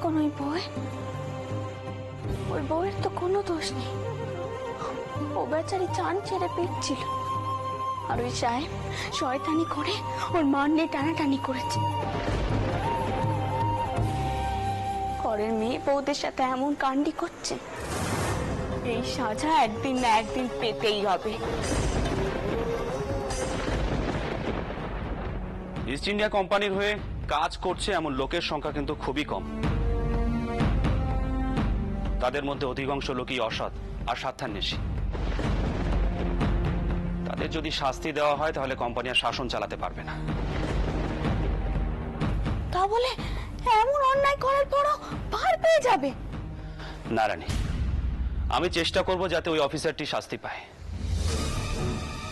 এখন ওই বউয়ের তো কোনো দোষ নেই। ও বেচারি চান ছেড়ে পেটছিল, আর ওই সাহেব শয়তানি করে ওর মান নিয়ে টানাটানি করেছে। ঘরের মেয়ে বউদের সাথে এমন কাণ্ডি করছে, এই সাজা একদিন না একদিন পেতেই হবে। ইস্ট ইন্ডিয়া কোম্পানির হয়ে কাজ করছে এমন লোকের সংখ্যা কিন্তু খুবই কম। তাদের মধ্যে অধিকাংশ লোকই অসৎ আর স্বার্থান্বেষী। তাদের যদি শাস্তি দেওয়া হয় তাহলে কোম্পানি আর শাসন চালাতে পারবে না। তা বলে এমন অন্যায় করার পরও পার পেয়ে যাবে? না রানী, আমি চেষ্টা করব যাতে ওই অফিসারটি শাস্তি পায়,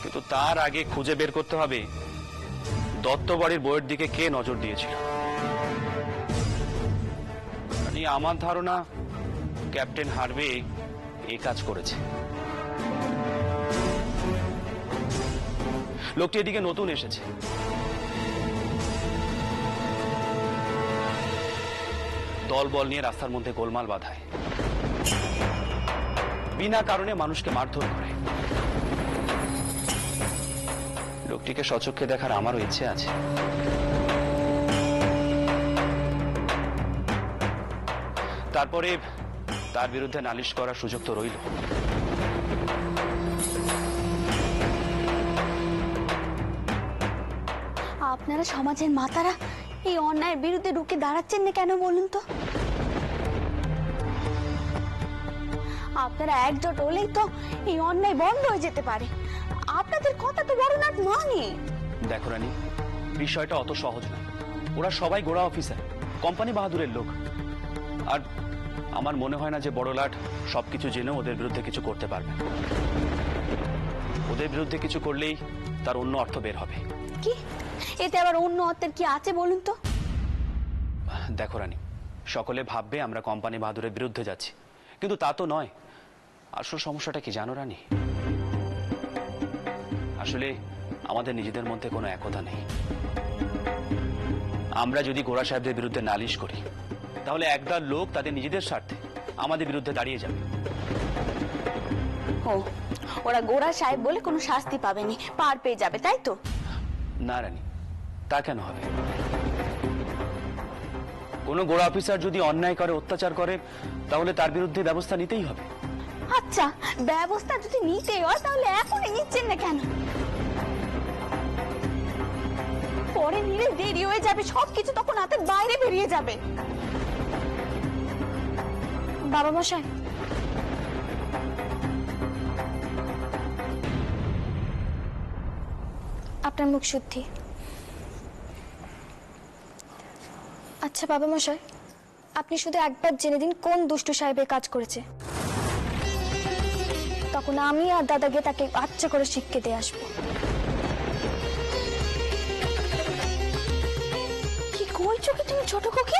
কিন্তু তার আগে খুঁজে বের করতে হবে দত্ত বাড়ির বইয়ের দিকে কে নজর দিয়েছিল। আমার ধারণা ক্যাপ্টেন হার্ভে এই কাজ করেছে। লোকটি এদিকে নতুন এসেছে, দল বল নিয়ে রাস্তার মধ্যে গোলমাল বাঁধায়, বিনা কারণে মানুষকে মারধর করে। লোকটিকে সচক্ষে দেখার আমারও ইচ্ছে আছে। তারপরে তার বিরুদ্ধে নালিশ করার সুযোগ তো রইল। আপনারা সমাজের মাতারা এই অন্যায়ের বিরুদ্ধে রুখে দাঁড়াচ্ছেন না কেন বলুন তো? আপনারা একজোট হলেই তো এই অন্যায় বন্ধ হয়ে যেতে পারে। আপনাদের কথা তো বড় নাট মানে। দেখো রানী, বিষয়টা অত সহজ না। ওরা সবাই গোড়া অফিসার, কোম্পানি বাহাদুরের লোক। আর আমার মনে হয় না যে বড় লাট সবকিছু জেনেও ওদের বিরুদ্ধে কিছু করতে পারবে। ওদের বিরুদ্ধে কিছু করলেই তার অন্য অর্থ বের হবে। কি এতে আবার অন্য অর্থের কি আছে বলুন তো? দেখো রানী, সকলে ভাববে আমরা কোম্পানি বাহাদুরের বিরুদ্ধে যাচ্ছি, কিন্তু তা তো নয়। আসল সমস্যাটা কি জানো রানী? আসলে আমাদের নিজেদের মধ্যে কোনো একতা নেই। আমরা যদি গোড়া সাহেবদের বিরুদ্ধে নালিশ করি তাহলে একদল লোক তাদের নিজেদের স্বার্থে আমাদের বিরুদ্ধে দাঁড়িয়ে যাবে। ও, ওরা গোড়া সাহেব বলে কোনো শাস্তি পাবেনি, পার পেয়ে যাবে, তাই তো? না রানী, তা কেন হবে? কোনো গোড়া অফিসার যদি অন্যায় করে, অত্যাচার করে, তাহলে তার বিরুদ্ধে ব্যবস্থা নিতেই হবে। আচ্ছা, ব্যবস্থা যদি নিতেই হয় তাহলে এখনই নিচ্ছেন না কেন? পরে নিলে দেরি হয়ে যাবে, সবকিছু তখন হাতের বাইরে বেরিয়ে যাবে। বাবা মশাই, আপনার মুখ শুদ্ধি। আচ্ছা বাবা মশাই, আপনি শুধু একবার জেনে দিন কোন দুষ্টু সাহেবের কাজ করেছে, তখন আমি আর দাদা গিয়ে তাকে আচ্ছা করে শিক্ষা দিয়ে আসবো। কি কইছো কি তুমি ছোট খোকি?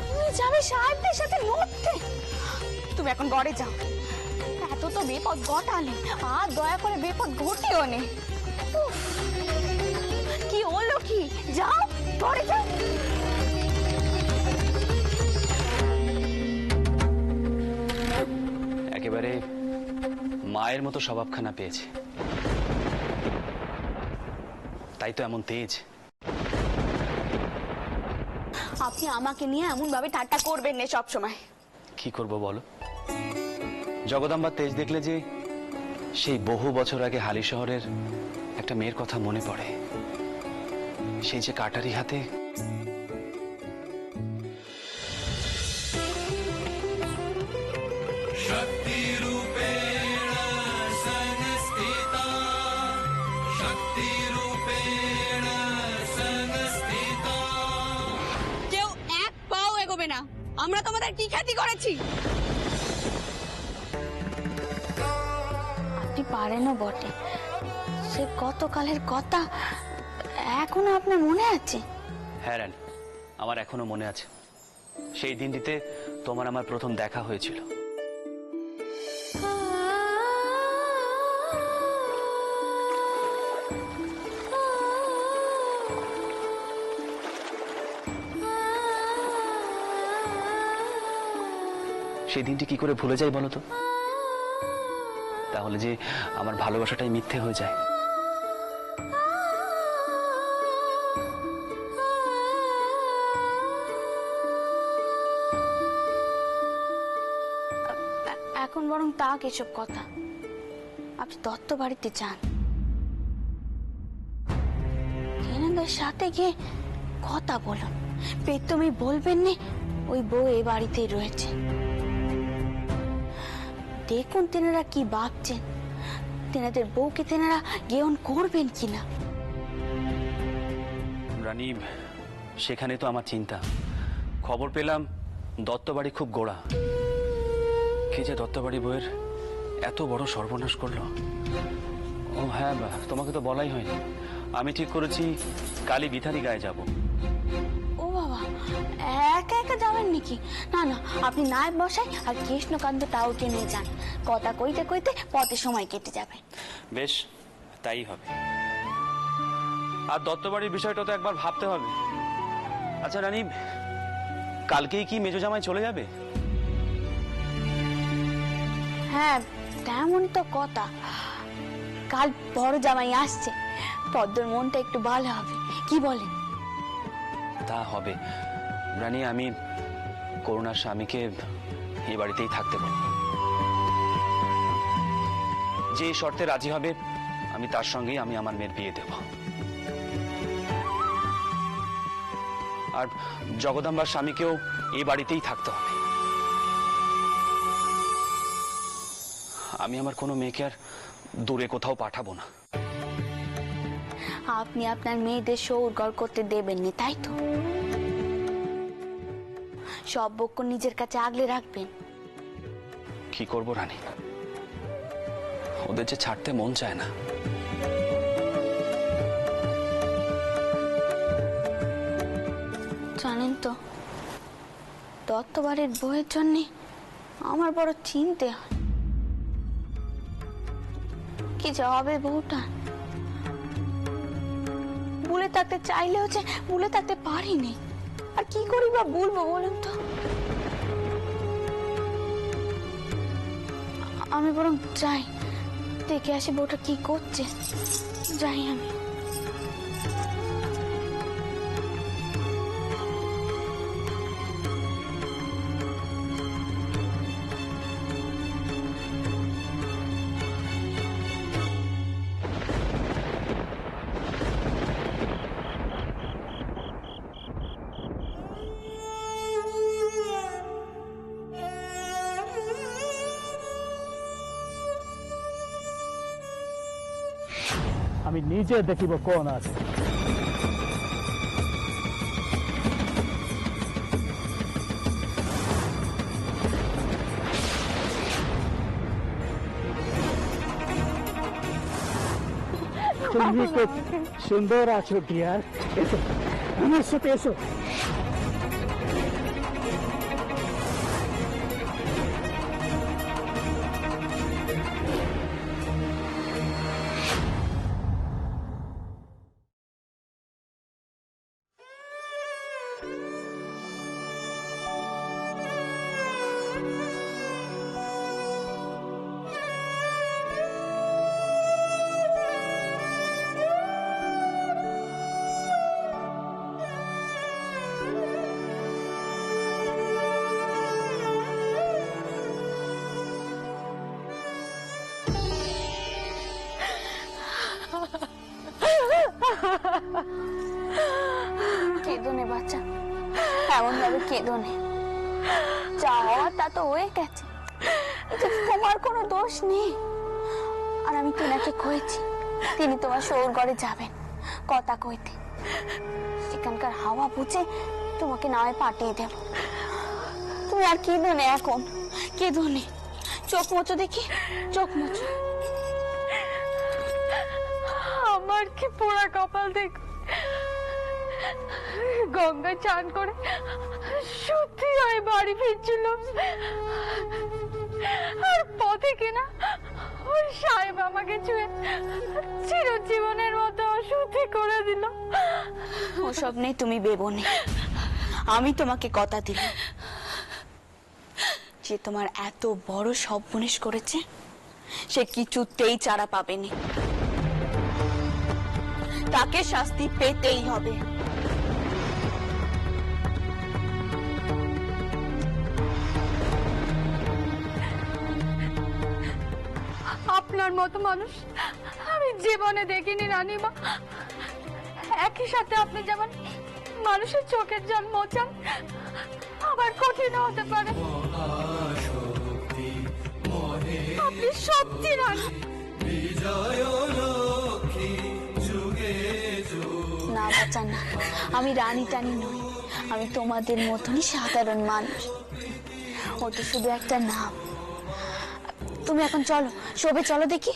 তুমি যাবে সাহেবদের সাথে লড়তে? তুমি এখন ঘরে যাও। এত তো বিপদ ঘটালে, আর দয়া করে বিপদ ঘটিও নে। কি হলো কি? যাও ঘরে যাও। একেবারে মায়ের মতো স্বভাবখানা পেয়েছে, তাই তো এমন তেজ। আপনি আমাকে নিয়ে এমন ভাবে ঠাট্টা করবেন না সব সময়। কি করব বলো? জগদম্বার তেজ দেখলে যে সেই বহু বছর আগে হালি শহরের একটা মেয়ের কথা মনে পড়ে। সেই যে কাটারি হাতে কেউ এক পাও এগোবে না। আমরা তোমাদের কি ক্ষতি করেছি? আপনি পারেনও বটে, সে গতকালের কথা এখনো আপনার মনে আছে? হ্যাঁ রানী, আমার এখনো মনে আছে। সেই দিনটিতে তোমার আমার প্রথম দেখা হয়েছিল। সেই দিনটি কি করে ভুলে যাই বলো তো? তাহলে যে আমার ভালোবাসাটাই মিথ্যে হয়ে যায়। এখন বরং তাক এসব কথা, আপনি দত্ত বাড়িতে যান, এনাদের সাথে গিয়ে কথা বলুন। তুমি বলবেন না ওই বউ এই বাড়িতেই রয়েছে। দেখুন তেনারা কি ভাবছেন, তেনাদের বউকে তেনারা জ্ঞান করবেন কিনা। রানী, সেখানে তো আমার চিন্তা। খবর পেলাম দত্তবাড়ি খুব গোড়া। কে যে দত্তবাড়ি বউয়ের এত বড় সর্বনাশ করলো। ও হ্যাঁ, তোমাকে তো বলাই হয়নি, আমি ঠিক করেছি কালী বিথারি গায়ে যাব। ও বাবা, একা একা যাবেন নাকি? না না, আপনি নায়ক বসাই আর কৃষ্ণকান্ত টাউকে নিয়ে যান। কথা কইতে কইতে পথে সময় কেটে যাবে। বেশ, তাই হবে। আর দত্তবাড়ির বিষয়টা তো একবার ভাবতে হবে। আচ্ছা রানী, কালকেই কি মেজো জামাই চলে যাবে? হ্যাঁ, তেমন তো কথা। কাল বড় জামাই আসছে, পদ্মর মনটা একটু ভালো হবে, কি বলেন? তা হবে রানী, আমি করুণার স্বামীকে এই বাড়িতেই থাকতে বলবো। যে শর্তে রাজি হবে আমি তার সঙ্গেই আমি আমার মেয়ের বিয়ে দেব। আর জগদম্বার স্বামীকেও এই বাড়িতেই থাকতে হবে। আমি আমার কোনো মেয়েকে আর দূরে কোথাও পাঠাবো না। আপনি আপনার মেয়েদের সৌরগড় করতে দেবেননি, তাই তো? সব বক্ষ নিজের কাছে আগলে রাখবেন। কি করব রানী, ওদের যে ছাড়তে মন চায় না। জানেন তো, দত্তবাড়ির বউয়ের জন্য আমার বড় চিন্তা হয়। কি যে হবে বউটা, ভুলে থাকতে চাইলেও যে ভুলে থাকতে পারিনি। আর কি করি বা বলবো বলুন তো? আমি বরং যাই, দেখে আসি বউটা কি করছে। যাই আমি। আমি নিজে দেখিব কোন আছে। তুমি খুব সুন্দর আছো ডিয়ার, এসো আমার সাথে এসো। কেঁদো নে বাচ্চা, এমন ভাবে কেঁদো নে। যা হওয়ার তা তো হয়ে গেছে, এতে তোমার কোনো দোষ নেই। আর আমি তেনাকে কয়েছি তিনি তোমার সৌরগড়ে যাবেন কথা কইতে। সেখানকার হাওয়া বুঝে তোমাকে নামে পাঠিয়ে দেব। তুমি আর কেঁদো নে, এখন কেঁদো নে। চোখ মোচো দেখি, চোখ মোচো। আমার কি পোড়া কপাল দেখ, গঙ্গায় চান করে সত্যি হয় বাড়ি ফিরছিল, আর পথে কিনা ওই সাহেব আমাকে ছুঁয়ে চিরজীবনের মতো অশুদ্ধি করে দিল। ওসব নেই, তুমি বেবো নে। আমি তোমাকে কথা দিলাম, যে তোমার এত বড় সর্বনাশ করেছে সে কিছুতেই ছাড়া পাবেনি, তাকে শাস্তি পেতেই হবে। আপনার মতো মানুষ আমি জীবনে দেখিনি রানীমা। একই সাথে আপনি যেমন মানুষের চোখের জল মোচান, আবার কঠিন হতে পারে। আপনি সত্যি রানী। না বাচ্চা না, আমি রানী টানি নই, আমি তোমাদের মতনই সাধারণ মানুষ। ও তো শুধু একটা নাম। তুমি এখন চলো, শোবে চলো দেখি।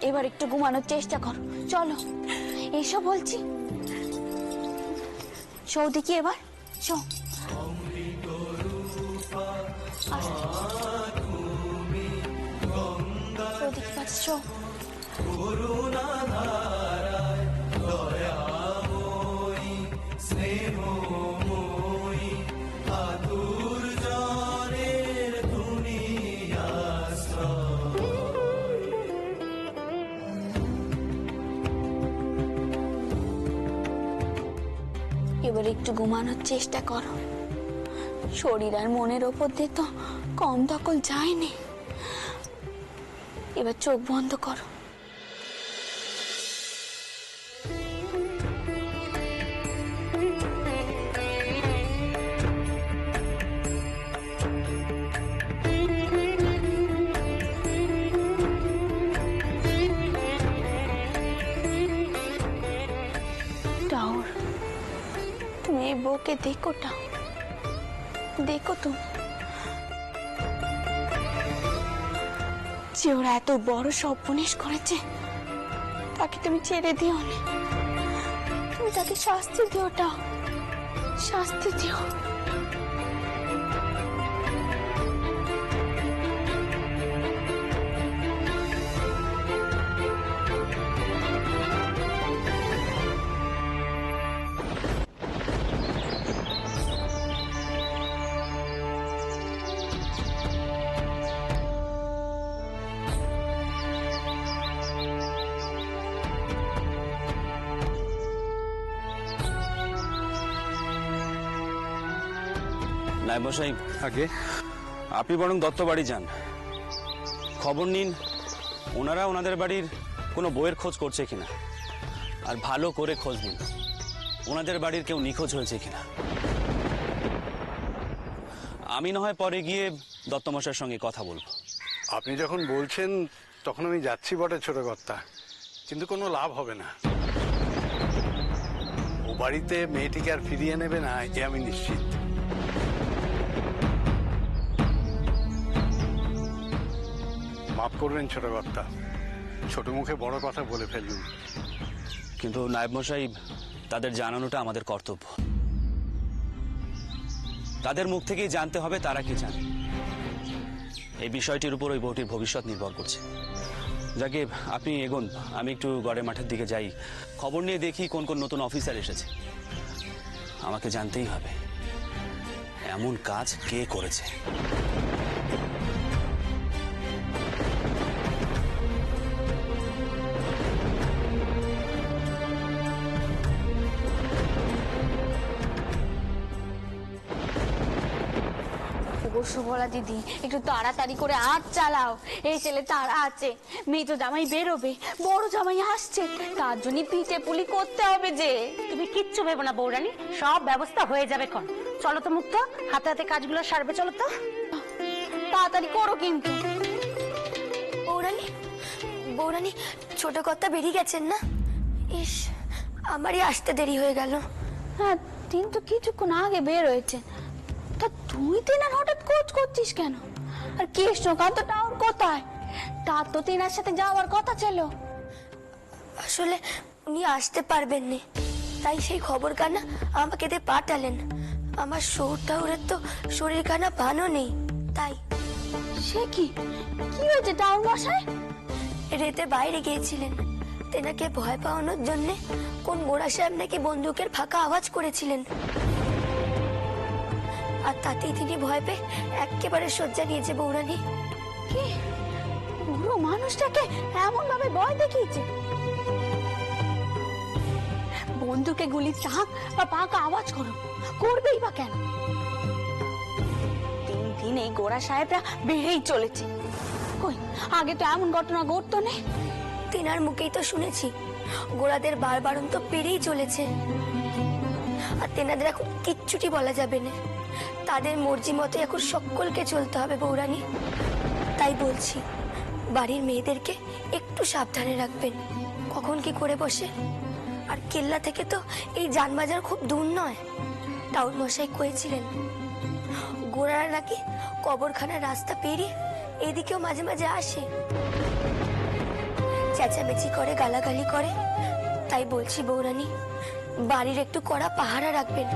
এবার একটু ঘুমানোর চেষ্টা করো, চলো এসো বলছি। শো দেখি এবার, শো। দেখি পাচ্ছ, শো। এবার একটু ঘুমানোর চেষ্টা করো। শরীর আর মনের ওপর দিয়ে তো কম দখল যায়নি। এবার চোখ বন্ধ করো। টাওর, তুমি এই বউকে দেখো, টাও দেখো তুমি, যে ওরা এত বড় সর্বনাশ করেছে তাকে তুমি ছেড়ে দিও না, তুমি তাকে শাস্তি দিও, টাও শাস্তি দিও। নায়েব মশাই, আগে আপনি বরং দত্ত বাড়ি যান, খবর নিন ওনারা ওনাদের বাড়ির কোনো বইয়ের খোঁজ করছে কিনা, আর ভালো করে খোঁজ নিন ওনাদের বাড়ির কেউ নিখোঁজ হয়েছে কিনা। আমি না হয় পরে গিয়ে দত্তমশাইয়ের সঙ্গে কথা বলবো। আপনি যখন বলছেন তখন আমি যাচ্ছি বটে ছোট কর্তা, কিন্তু কোনো লাভ হবে না। ও বাড়িতে মেয়েটিকে আর ফিরিয়ে নেবে না এ আমি নিশ্চিত। মাফ করবেন ছোট কর্তা, ছোট মুখে বড় কথা বলে ফেললুম। কিন্তু নায়েব মশাই, তাদের জানানোটা আমাদের কর্তব্য। তাদের মুখ থেকেই জানতে হবে তারা কি জানে। এই বিষয়টির উপর ওই বউটির ভবিষ্যৎ নির্ভর করছে। যাকে আপনি এগোন, আমি একটু গড়ের মাঠের দিকে যাই, খবর নিয়ে দেখি কোন কোন নতুন অফিসার এসেছে। আমাকে জানতেই হবে এমন কাজ কে করেছে। শুভলা দিদি, একটু তাড়াতাড়ি করে হাত চালাও, এই ছেলে তাড়া আছে, মেয়ে তো জামাই বেরোবে, বড় জামাই আসছে, তার জন্য পিঠে পুলি করতে হবে যে। তুমি কিচ্ছু ভেবো না বৌরানী, সব ব্যবস্থা হয়ে যাবে। কোন চলো তো মুক্ত, হাতে হাতে কাজগুলো সারবে, চলো তো তাড়াতাড়ি করো কিন্তু। বৌরানী, বৌরানী, ছোট কর্তা বেরিয়ে গেছেন না? ইস, আমারই আসতে দেরি হয়ে গেল। হ্যাঁ, তিন তো কিছুক্ষণ আগে বের হয়েছে, তা তুই তিনার হঠাৎ কোচ করছিস কেন? আর কৃষ্ণকান্ত টাওর কোথায়? তার তো তিনার সাথে যাওয়ার কথা ছিল। আসলে উনি আসতে পারবেন না, তাই সেই খবর কানা আমাকে দিয়ে পাঠালেন। আমার শোর টাউরের তো শরীর কানা ভালো নেই, তাই। সে কি হয়েছে টাউর মশাই? রেতে বাইরে গিয়েছিলেন, তেনাকে ভয় পাওয়ানোর জন্য কোন মোড়া সাহেব নাকি বন্দুকের ফাঁকা আওয়াজ করেছিলেন। আর তাতেই তিনি ভয় পেয়ে একেবারে শয্যা নিয়েছে বৌরানী। কি পুরো মানুষটাকে এমন ভাবে ভয় দেখিয়েছে? বন্ধুকে গুলি চাক বা পাকা আওয়াজ করবেই বা কেন? দিন দিন এই গোড়া সাহেবরা বেড়েই চলেছে। কই আগে তো এমন ঘটনা ঘটতো না। তেনার মুখেই তো শুনেছি গোড়াদের বারবারন্ত পেরেই চলেছে। আর তেনাদের এখন কিচ্ছুটি বলা যাবে না, তাদের মর্জি মতো এখন সকলকে চলতে হবে বৌরানী। তাই বলছি বাড়ির মেয়েদেরকে একটু সাবধানে রাখবেন, কখন কি করে বসে। আর কেল্লা থেকে তো এই যানবাজার খুব দূর নয়। টাউন মশাই কয়েছিলেন গোড়ারা নাকি কবরখানার রাস্তা পেরিয়ে এদিকেও মাঝে মাঝে আসে, চেঁচামেচি করে, গালাগালি করে। তাই বলছি বৌরানী বাড়ির একটু কড়া পাহারা রাখবেন।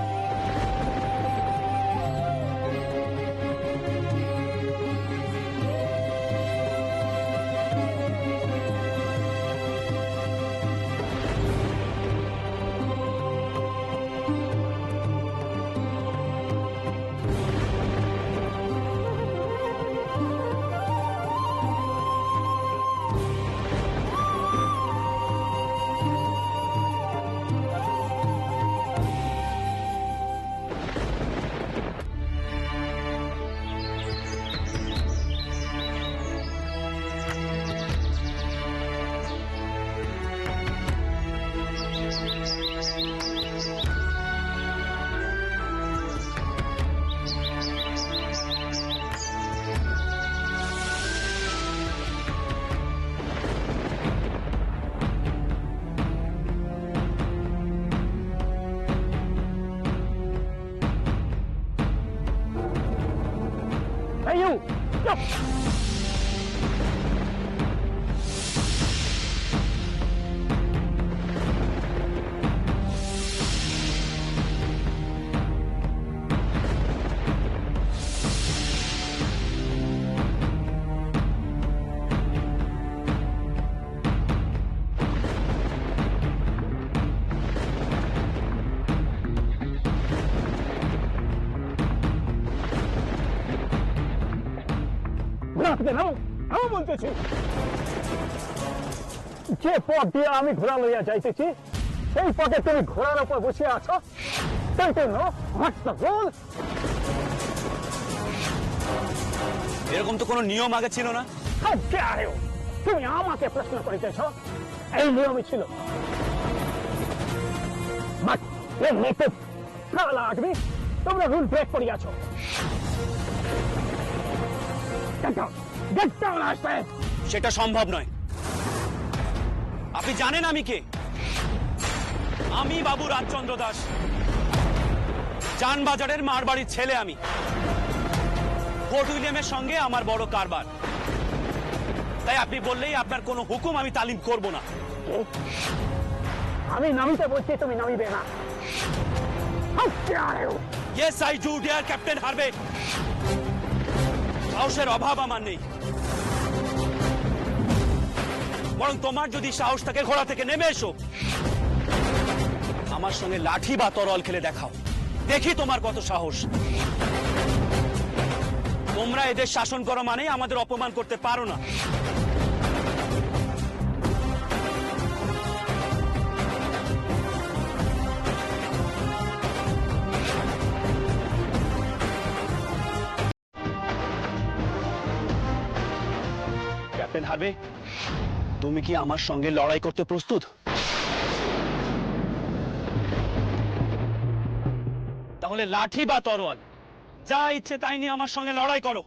Hey, you! Stop! বলতেছি যে পথ দিয়ে আমি ঘোড়া লইয়া যাইতেছি সেই পথে তুমি ঘোড়ার উপর বসে আছো, তাই তো এরকম তো কোনো নিয়ম আগে ছিল না। তুমি আমাকে প্রশ্ন করিতেছ? এই নিয়মই ছিল। তোমরা রুল ব্রেক করিয়াছ। সেটা সম্ভব নয়। আপনি জানেন আমি কে? আমি বাবু রাজচন্দ্র দাস, চানবাজারের মারবাড়ির ছেলে। আমি ফোর্ট উইলিয়ামের সঙ্গে আমার বড় কারবার। তাই আপনি বললেই আপনার কোনো হুকুম আমি তালিম করব না। আমি নামিতে বলছি, তুমি নামিবে না। Yes I do dear captain হারবে। সাহসের অভাব আমার নেই, বরং তোমার যদি সাহস থাকে ঘোড়া থেকে নেমে এসো, আমার সঙ্গে লাঠি বা তরোয়াল খেলে দেখাও, দেখি তোমার কত সাহস। তোমরা এদের শাসন করো মানে আমাদের অপমান করতে পারো না। ক্যাপ্টেন হারবে, তুমি কি আমার সঙ্গে লড়াই করতে প্রস্তুত? তাহলে লাঠি বা তরোয়াল যা ইচ্ছে তাই নিয়ে আমার সঙ্গে লড়াই করো।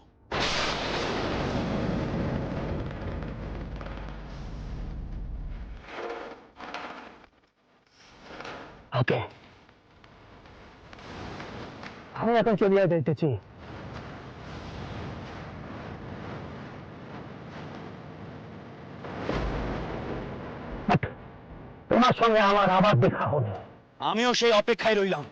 ওকে, আমি এখন চলিয়া যাইতেছি। তোমার সঙ্গে আমার আবার দেখা হবে। আমিও সেই অপেক্ষায় রইলাম।